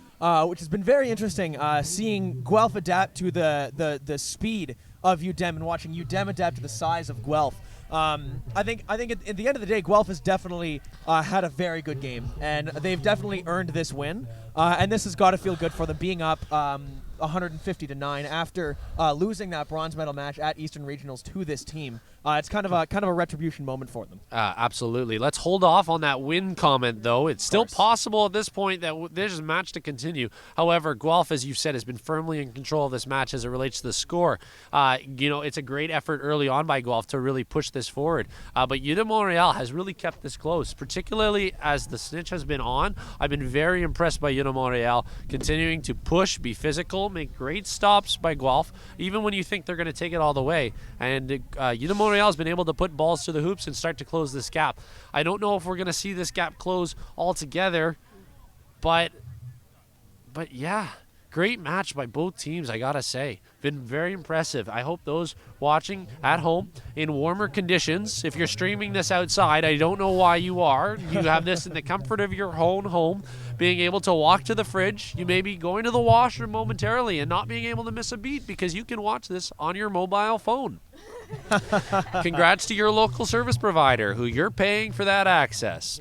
which has been very interesting, seeing Guelph adapt to the speed of UdeM and watching UdeM adapt to the size of Guelph. I think at the end of the day, Guelph has definitely had a very good game, and they've definitely earned this win. And this has got to feel good for them, being up 150-9 after losing that bronze medal match at Eastern Regionals to this team. It's kind of a retribution moment for them. Absolutely. Let's hold off on that win comment, though. It's still possible at this point that there's a match to continue. However, Guelph, as you've said, has been firmly in control of this match as it relates to the score. It's a great effort early on by Guelph to really push this forward. But UdeM Montréal has really kept this close, particularly as the snitch has been on. I've been very impressed by UdeM Montréal continuing to push, be physical, make great stops by Guelph, even when you think they're going to take it all the way. And UdeM Montréal has been able to put balls to the hoops and start to close this gap. I don't know if we're going to see this gap close altogether, but yeah, great match by both teams, I gotta say. Been very impressive. I hope those watching at home in warmer conditions, if you're streaming this outside, I don't know why you are. You have this in the comfort of your own home, being able to walk to the fridge. You may be going to the washroom momentarily and not being able to miss a beat because you can watch this on your mobile phone. Congrats to your local service provider who you're paying for that access.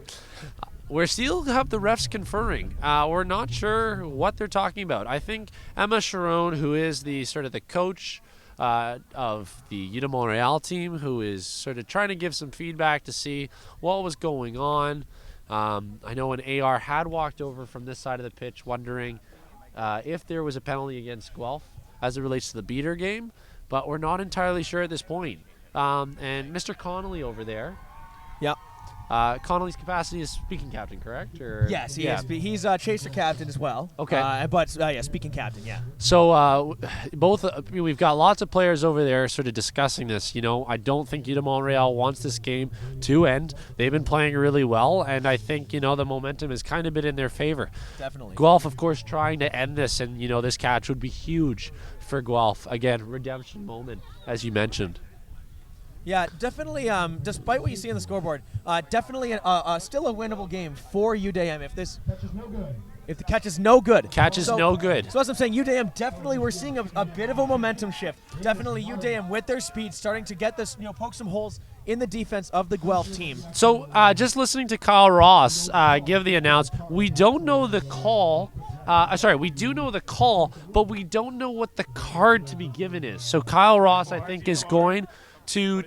We still have the refs conferring. We're not sure what they're talking about. I think Emma Sharon, who is the coach of the UdeM Montréal team, who is sort of trying to give some feedback to see what was going on. I know an AR had walked over from this side of the pitch wondering if there was a penalty against Guelph as it relates to the beater game, but we're not entirely sure at this point. And Mr. Connolly over there. Yep. Connolly's capacity is speaking captain, correct? Or yes, he is. He's chaser captain as well. Okay. Speaking captain, yeah. So we've got lots of players over there sort of discussing this. I don't think UdeM Montréal wants this game to end. They've been playing really well, and I think, the momentum has kind of been in their favor. Definitely. Guelph, of course, trying to end this, and, this catch would be huge for Guelph. Again, redemption moment, as you mentioned. Yeah, definitely. Despite what you see on the scoreboard, definitely still a winnable game for UdeM. If the catch is no good. Catch is no good. So as I'm saying, UdeM definitely, we're seeing a bit of a momentum shift. Definitely UdeM with their speed starting to get this, poke some holes in the defense of the Guelph team. So just listening to Kyle Ross give the announce, we don't know the call. We do know the call, but we don't know what the card to be given is. So Kyle Ross, I think, is going to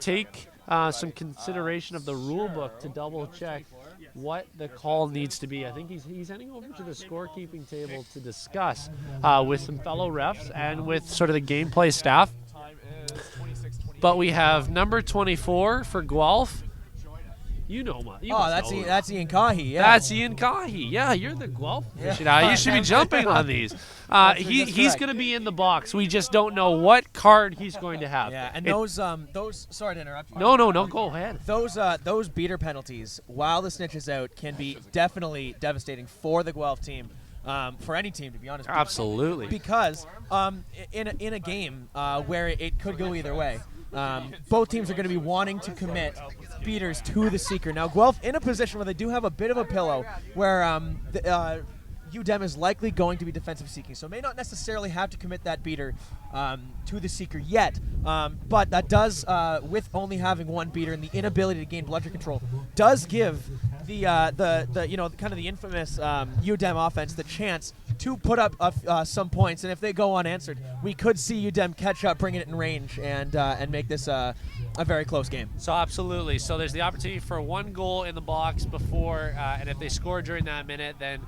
take some consideration of the rule book to double check what the call needs to be. I think he's heading over to the scorekeeping table to discuss with some fellow refs and with sort of the gameplay staff. But we have number 24 for Guelph. That's Ian Cahy. Yeah. That's Ian Cahy. Yeah, you're the Guelph aficionado. You should be jumping on these. He's going to be in the box. We just don't know what card he's going to have. Yeah, and those. Sorry to interrupt you. No. Go ahead. Those beater penalties, while the snitch is out, can be definitely devastating for the Guelph team. For any team, to be honest. Absolutely. Because in a game where it could go either way, both teams are going to be wanting to commit beaters to the seeker. Now, Guelph in a position where they do have a bit of a pillow, where UdeM is likely going to be defensive seeking, so may not necessarily have to commit that beater to the seeker yet. But that does, with only having one beater and the inability to gain bludger control, does give the kind of the infamous UdeM offense the chance to put up some points. And if they go unanswered, we could see UdeM catch up, bring it in range, and make this a very close game. So absolutely. So there's the opportunity for one goal in the box before, and if they score during that minute, then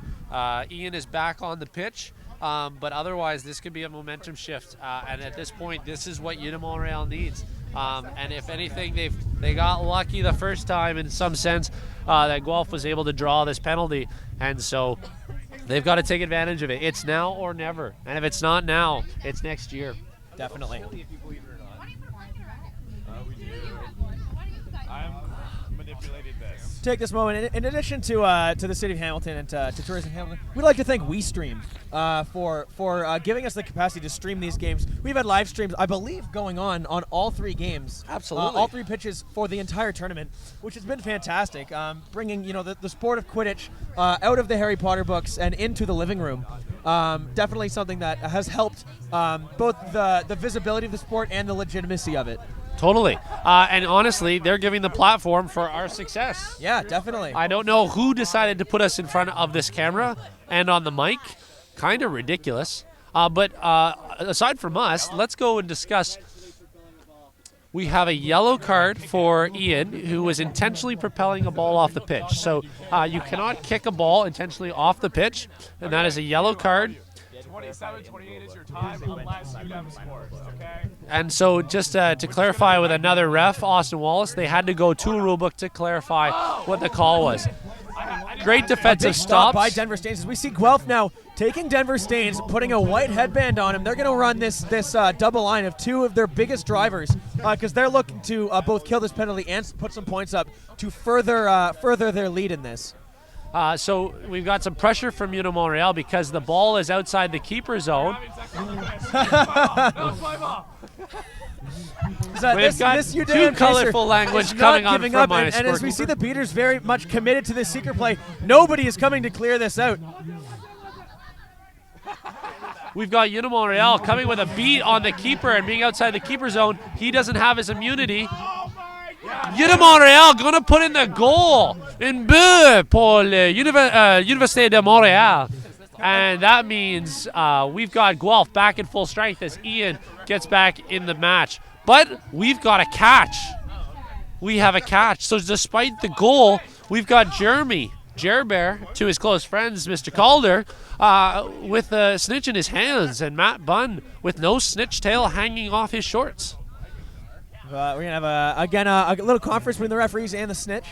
Ian is back on the pitch. But otherwise, this could be a momentum shift. And at this point, this is what UdeM Montréal needs. And if anything, they got lucky the first time in some sense that Guelph was able to draw this penalty. And so they've got to take advantage of it. It's now or never. And if it's not now, it's next year. Definitely. I'm manipulated this. Take this moment, in addition to the City of Hamilton and to Tourism Hamilton, we'd like to thank WeeStream for giving us the capacity to stream these games. We've had live streams, I believe, going on all 3 games. Absolutely. All 3 pitches for the entire tournament, which has been fantastic. Bringing the sport of Quidditch out of the Harry Potter books and into the living room. Definitely something that has helped both the visibility of the sport and the legitimacy of it. Totally. And honestly, they're giving the platform for our success. Yeah, definitely. I don't know who decided to put us in front of this camera and on the mic. Kind of ridiculous. But aside from us, let's go and discuss. We have a yellow card for Ian, who was intentionally propelling a ball off the pitch. So you cannot kick a ball intentionally off the pitch, and that is a yellow card. 27-28 is your time unless UdeM scores, okay? And so just to clarify with another ref, Austin Wallace, they had to go to a rulebook to clarify what the call was. Great defensive stop stops. by Denver Staines. As we see Guelph now taking Denver Staines, putting a white headband on him. They're going to run this double line of 2 of their biggest drivers because they're looking to both kill this penalty and put some points up to further their lead in this. So we've got some pressure from UdeM Montréal because the ball is outside the keeper zone. We've got this UdeM too colorful language coming on from my and as we see the beaters very much committed to this seeker play, nobody is coming to clear this out. We've got UdeM Montréal coming with a beat on the keeper and being outside the keeper zone. He doesn't have his immunity. UdeM Montréal going to put in the goal in bleu pour le Université de Montréal. And that means we've got Guelph back in full strength as Ian gets back in the match. But we've got a catch. We have a catch. So despite the goal, we've got Jeremy Gerber to his close friends, Mr. Calder, with a snitch in his hands, and Matt Bunn with no snitch tail hanging off his shorts. We're going to have, a little conference between the referees and the snitch.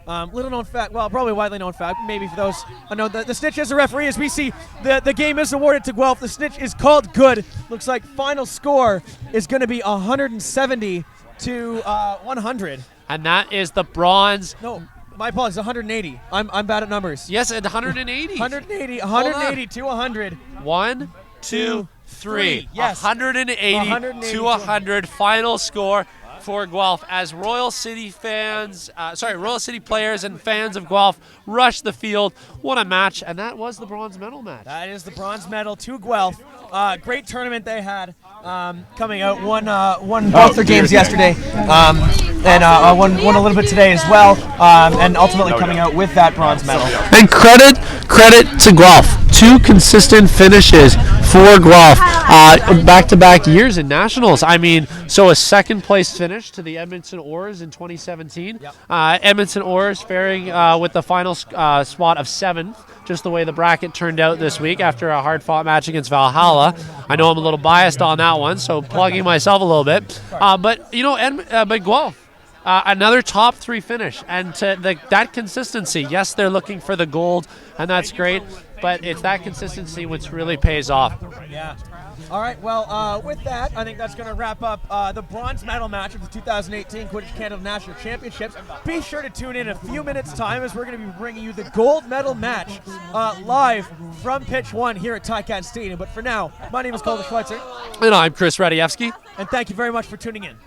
Little known fact, well, probably widely known fact, maybe for those unknown, the snitch is a referee. As we see, the game is awarded to Guelph. The snitch is called good. Looks like final score is going to be 170 to 100. And that is the bronze. No, my apologies, 180. I'm bad at numbers. Yes, at 180. 180 to 100. 1, 2, 3. Yes. 180 to 100 final score for Guelph as Royal City players and fans of Guelph rush the field. What a match, and that was the bronze medal match. That is the bronze medal to Guelph. Great tournament they had coming out. Won both their games yesterday, and won a little bit today as well, and ultimately coming out with that bronze medal. And credit to Guelph. 2 consistent finishes for Guelph, back-to-back years in nationals. I mean, so a second-place finish to the Edmonton Aurors in 2017. Yep. Edmonton Aurors faring with the final spot of 7th, just the way the bracket turned out this week after a hard-fought match against Valhalla. I know I'm a little biased on that one, so plugging myself a little bit. But Guelph, another top 3 finish, and that consistency. Yes, they're looking for the gold, and that's great. But it's that consistency which really pays off. Yeah. All right. Well, with that, I think that's going to wrap up the bronze medal match of the 2018 Quidditch Canada National Championships. Be sure to tune in a few minutes' time as we're going to be bringing you the gold medal match live from Pitch 1 here at Tycan Stadium. But for now, my name is Calder Schweitzer. And I'm Chris Radievsky. And thank you very much for tuning in.